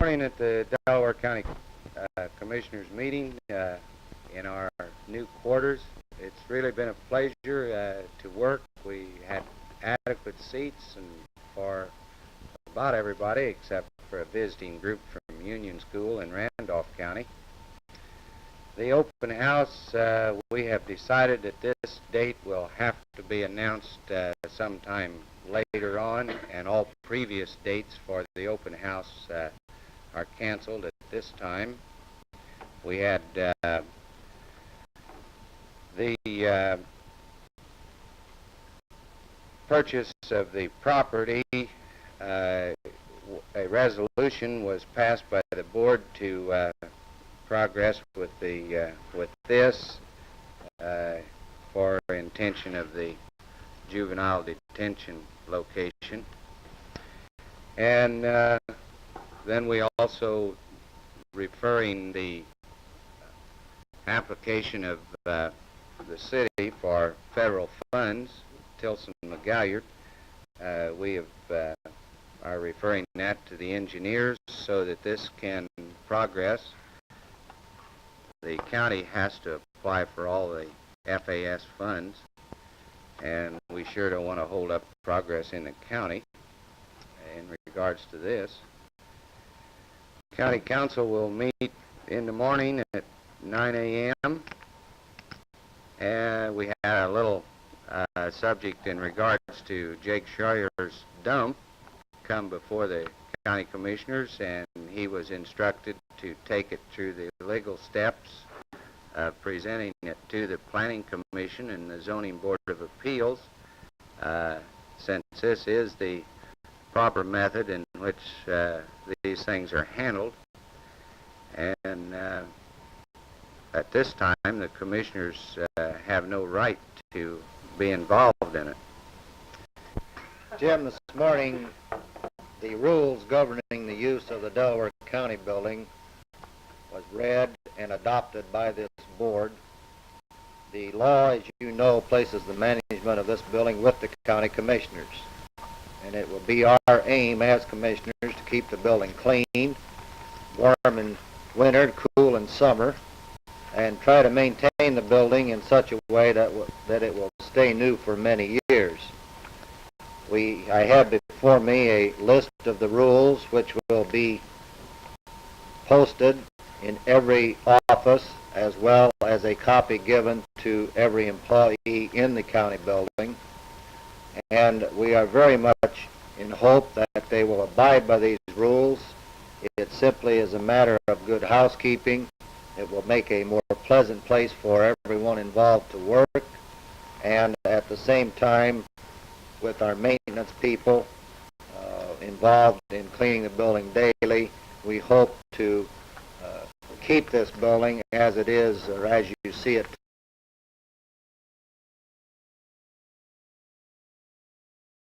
Morning at the Delaware County Commissioners meeting in our new quarters. It's really been a pleasure to work. We had adequate seats and for about everybody except for a visiting group from Union School in Randolph County. The open house, we have decided that this date will have to be announced sometime later on, and all previous dates for the open house are canceled at this time. We had the purchase of the property. A resolution was passed by the board to progress with this for intention of the juvenile detention location. And then we also, referring the application of the city for federal funds, Tillotson and McGalliard, we have are referring that to the engineers so that this can progress. The county has to apply for all the FAS funds, and we sure don't want to hold up progress in the county in regards to this. County Council will meet in the morning at 9 a.m. And we had a little subject in regards to Jake Schreier's dump come before the county commissioners, and he was instructed to take it through the legal steps, presenting it to the Planning Commission and the Zoning Board of Appeals, since this is the proper method in which these things are handled. And at this time, the commissioners have no right to be involved in it. Jim, this morning, the rules governing the use of the Delaware County building was read and adopted by this board. The law, as you know, places the management of this building with the county commissioners. And it will be our aim as commissioners to keep the building clean, warm in winter, cool in summer, and try to maintain the building in such a way that it will stay new for many years. I have before me a list of the rules which will be posted in every office, as well as a copy given to every employee in the county building. And we are very much in hope that they will abide by these rules. It simply is a matter of good housekeeping. It will make a more pleasant place for everyone involved to work, and at the same time, with our maintenance people involved in cleaning the building daily, we hope to keep this building as it is, or as you see it